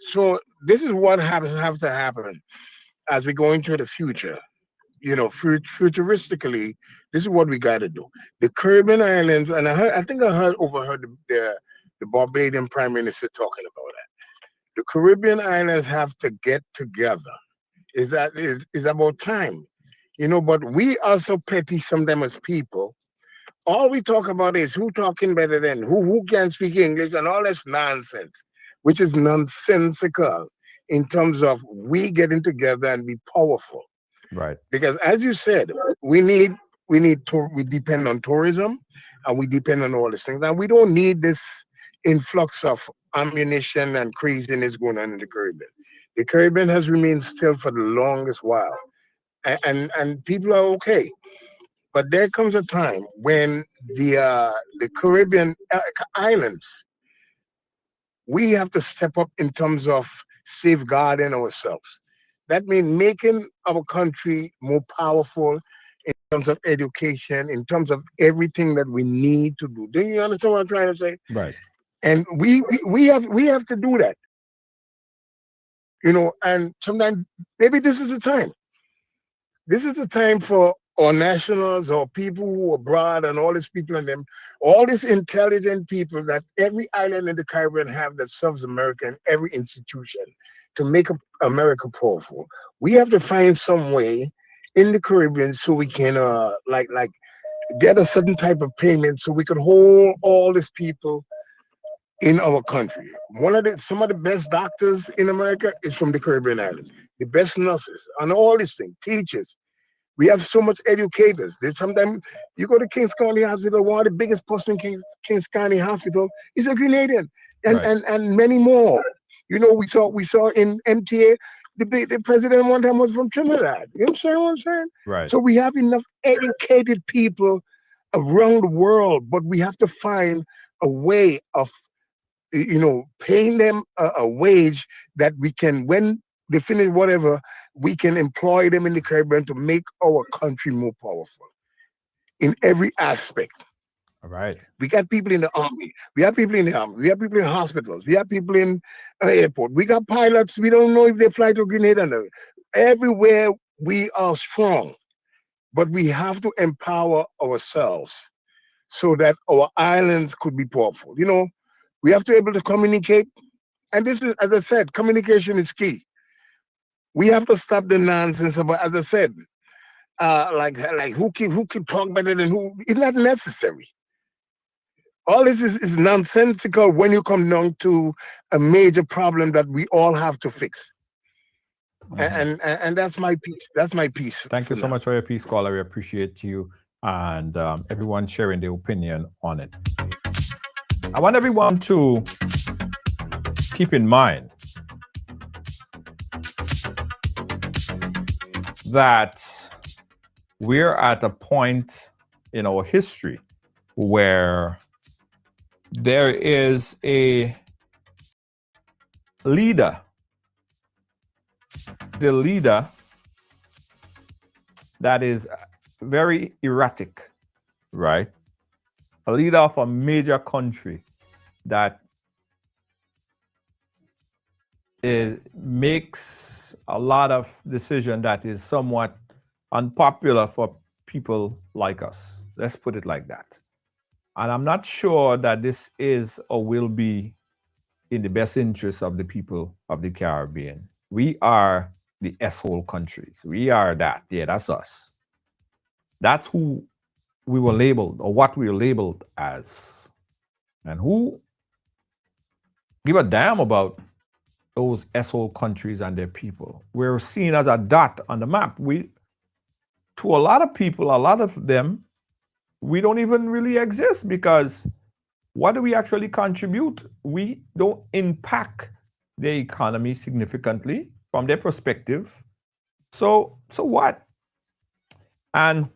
So this is what have to happen as we go into the future. Futuristically, this is what we got to do. The Caribbean islands, and I think I overheard the Barbadian Prime Minister talking about that. The Caribbean islands have to get together. Is about time, But we are so petty sometimes as people. All we talk about is who talking better than who can speak English, and all this nonsense, which is nonsensical in terms of we getting together and be powerful. Right. Because as you said, we depend on tourism, and we depend on all these things. And we don't need this influx of ammunition and craziness going on in the Caribbean. The Caribbean has remained still for the longest while. And people are okay. But there comes a time when the Caribbean islands, we have to step up in terms of safeguarding ourselves. That means making our country more powerful in terms of education, in terms of everything that we need to do. Do you understand what I'm trying to say? Right. And we have to do that. And sometimes maybe this is the time. This is the time for our nationals or people who are abroad and all these people and them, all these intelligent people that every island in the Caribbean have that serves America in every institution to make America powerful. We have to find some way in the Caribbean so we can like get a certain type of payment so we can hold all these people in our country. Some of the best doctors in America is from the Caribbean islands. The best nurses and all these things, teachers. We have so much educators. Sometimes you go to Kings County Hospital, one of the biggest posts in Kings County Hospital is a Grenadian, and many more. We saw in MTA, the president one time was from Trinidad. You understand what I'm saying? Right. So we have enough educated people around the world, but we have to find a way of paying them a wage that we can, when they finish whatever, we can employ them in the Caribbean to make our country more powerful in every aspect. All right. We got people in the army. We have people in the army. We have people in hospitals. We have people in airport. We got pilots. We don't know if they fly to Grenada. everywhere we are strong, but we have to empower ourselves so that our islands could be powerful. We have to be able to communicate. And this is, as I said, communication is key. We have to stop the nonsense about, as I said, like who can talk better than who. It's not necessary. All this is nonsensical when you come down to a major problem that we all have to fix. And that's my piece. That's my piece. Thank you so much for your piece, caller. We appreciate you and everyone sharing their opinion on it. I want everyone to keep in mind that we're at a point in our history where there is a leader, that is very erratic, right? A leader of a major country that makes a lot of decision that is somewhat unpopular for people like us. Let's put it like that. And I'm not sure that this is or will be in the best interest of the people of the Caribbean. We are the S-hole countries. We are that. Yeah, that's us. That's who we were labeled, or what we were labeled as. And who give a damn about those S-hole countries and their people? We're seen as a dot on the map. To a lot of people, a lot of them, we don't even really exist, because what do we actually contribute? We don't impact the economy significantly from their perspective. So what? And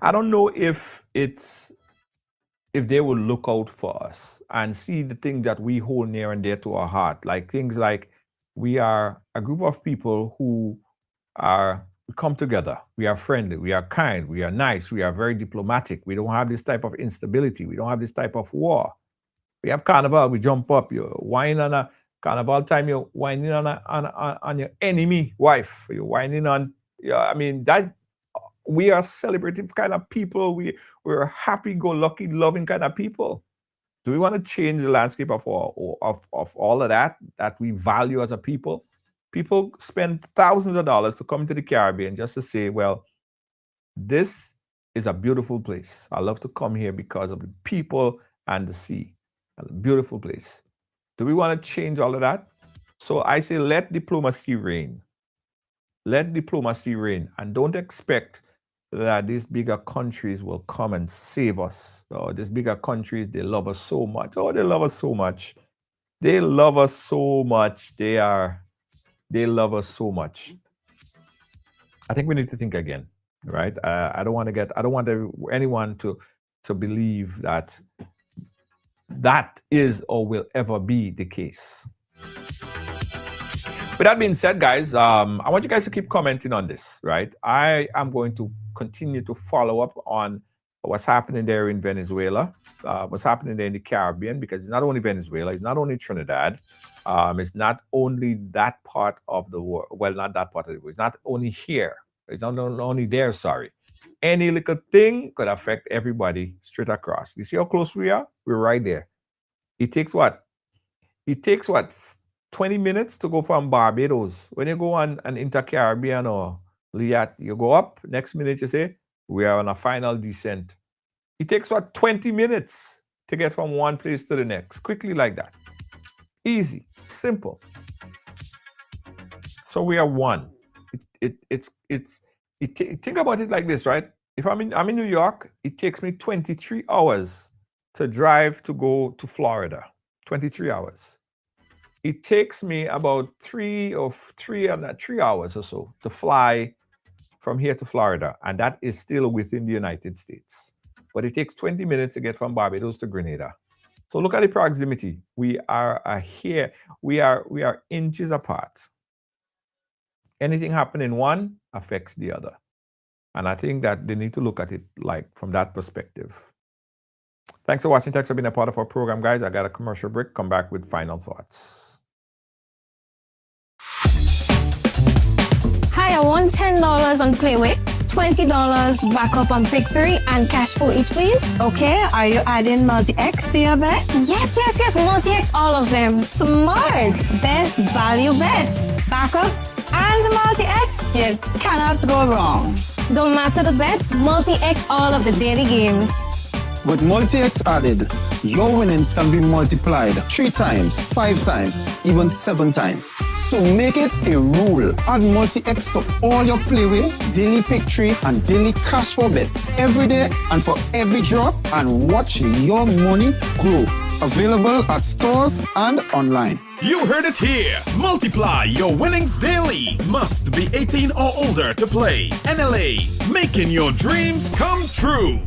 I don't know if they will look out for us and see the things that we hold near and dear to our heart, like things like we are a group of people who we come together. We are friendly. We are kind. We are nice. We are very diplomatic. We don't have this type of instability. We don't have this type of war. We have carnival. We jump up. You're whining on a carnival time. You're whining on your enemy wife. You're whining on. I mean, that we are celebrative kind of people. We're happy-go-lucky, loving kind of people. Do we want to change the landscape of all of that we value as a people? People spend thousands of dollars to come to the Caribbean just to say, well, this is a beautiful place. I love to come here because of the people and the sea. A beautiful place. Do we want to change all of that? So I say, let diplomacy reign. Let diplomacy reign. And don't expect that these bigger countries will come and save us. Or these bigger countries, they love us so much. Oh, they love us so much. They love us so much. They love us so much. I think we need to think again, right? I don't want anyone to believe that is or will ever be the case. With that being said, guys, I want you guys to keep commenting on this, right? I am going to continue to follow up on what's happening there in Venezuela, what's happening there in the Caribbean, because it's not only Venezuela, it's not only Trinidad, it's not only that part of the world. Well, not that part of the world. It's not only here. It's not only there, sorry. Any little thing could affect everybody straight across. You see how close we are? We're right there. It takes what? 20 minutes to go from Barbados. When you go on an Inter-Caribbean or Liat, you go up, next minute you say, we are on a final descent. It takes 20 minutes to get from one place to the next, quickly like that. Easy, simple. So we are one. Think about it like this, right? If I'm in New York, it takes me 23 hours to drive to go to Florida. 23 hours. It takes me about 3 hours or so to fly from here to Florida, and that is still within the United States. But it takes 20 minutes to get from Barbados to Grenada. So look at the proximity. We are here. We are inches apart. Anything happening one affects the other. And I think that they need to look at it like from that perspective. Thanks for watching. Thanks for being a part of our program, guys. I got a commercial break. Come back with final thoughts. want $10 on Playway, $20 backup on Pick 3, and cash for each, please? Okay, are you adding multi-X to your bet? Yes, multi-X, all of them. Smart! Best value bet. Backup and multi-X, you cannot go wrong. Don't matter the bet, multi-X all of the daily games. With multi-X added, your winnings can be multiplied 3 times, 5 times, even 7 times. So make it a rule. Add multi-X to all your Playway, daily pick 3, and daily cash for bets every day and for every drop, and watch your money grow. Available at stores and online. You heard it here. Multiply your winnings daily. Must be 18 or older to play. NLA, making your dreams come true.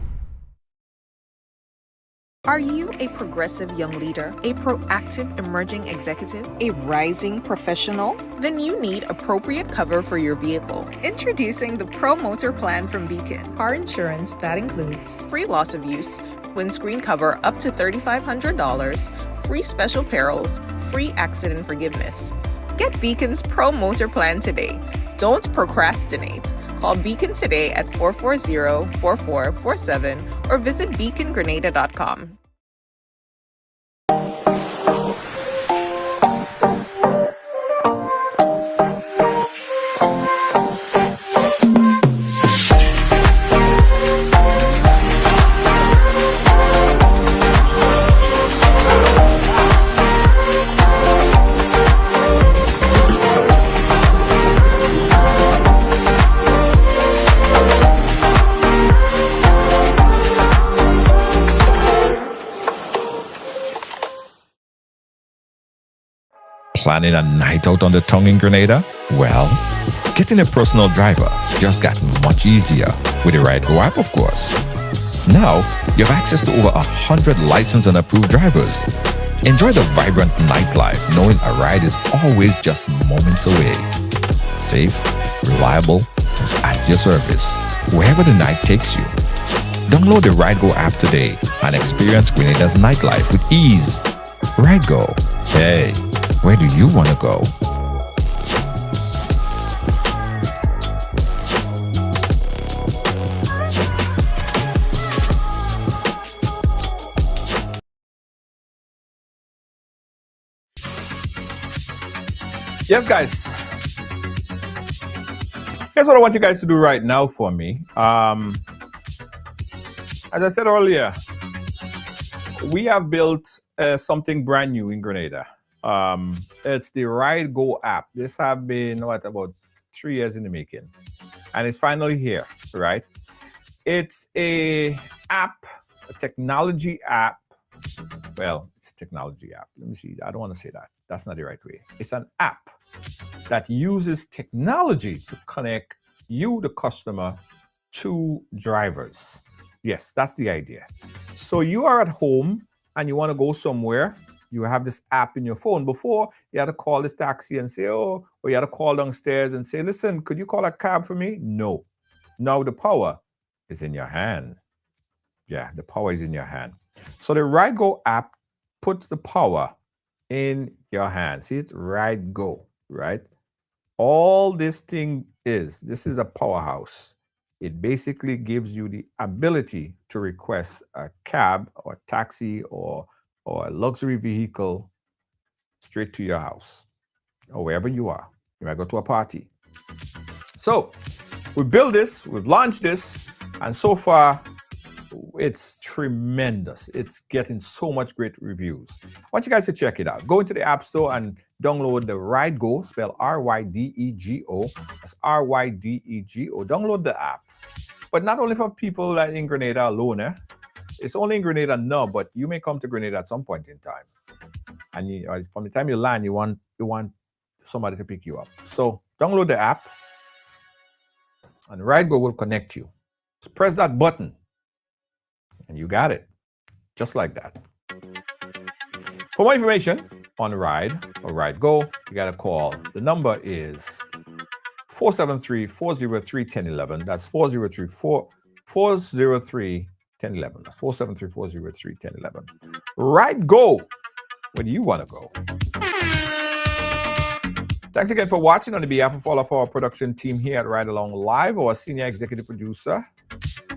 Are you a progressive young leader, a proactive emerging executive, a rising professional? Then you need appropriate cover for your vehicle. Introducing the Pro Motor Plan from Beacon. Car insurance that includes free loss of use, windscreen cover up to $3,500, free special perils, free accident forgiveness. Get Beacon's Pro Motor Plan today. Don't procrastinate. Call Beacon today at 440-4447 or visit beacongrenada.com. Planning a night out on the tongue in Grenada? Well, getting a personal driver just got much easier with the Ride Go app, of course. Now, you have access to over 100 licensed and approved drivers. Enjoy the vibrant nightlife knowing a ride is always just moments away. Safe, reliable, and at your service, wherever the night takes you. Download the Ride Go app today and experience Grenada's nightlife with ease. Ride Go. Hey, where do you want to go? Yes, guys. Here's what I want you guys to do right now for me. As I said earlier, we have built something brand new in Grenada. It's the Ride Go app. This have been about 3 years in the making, and it's finally here. Right? It's a technology app. Well, it's a technology app. Let me see. I don't want to say that. That's not the right way. It's an app that uses technology to connect you, the customer, to drivers. Yes, that's the idea. So you are at home and you want to go somewhere. You have this app in your phone. Before, you had to call this taxi and say, oh, or you had to call downstairs and say, listen, could you call a cab for me? No. Now the power is in your hand. Yeah, the power is in your hand. So the Ride Go app puts the power in your hand. See, it's Ride Go, right? All this thing is, this is a powerhouse. It basically gives you the ability to request a cab or taxi or a luxury vehicle straight to your house or wherever you are. You might go to a party. So we built this, we've launched this, and so far it's tremendous. It's getting so much great reviews. I want you guys to check it out. Go into the App Store and download the Ride Go, spelled R-Y-D-E-G-O. That's R-Y-D-E-G-O. Download the app. But not only for people that in Grenada alone. It's only in Grenada now, but you may come to Grenada at some point in time. And from the time you land, you want somebody to pick you up. So download the app, and Ride Go will connect you. Just press that button, and you got it, just like that. For more information on Ride or Ride Go, you got to call. The number is 473-403-1011. That's 403-403-1011. That's 473-403-1011. Ride Go. Where do you want to go? Thanks again for watching. On behalf of all of our production team here at Ride Along Live, our senior executive producer,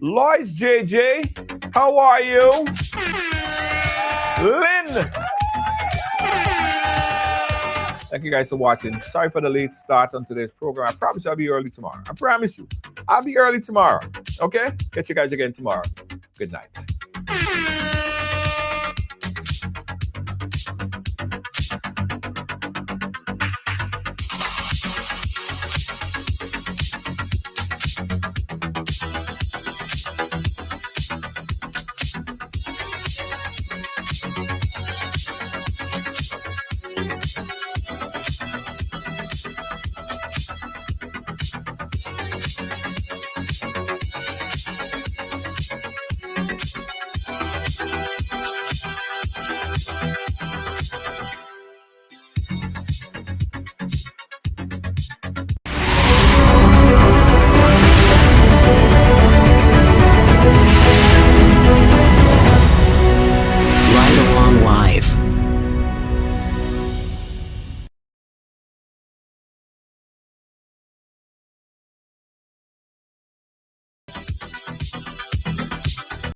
Lois JJ, how are you? Lynn. Thank you guys for watching. Sorry for the late start on today's program. I promise I'll be early tomorrow. I promise you. I'll be early tomorrow. Okay? Catch you guys again tomorrow. Good night.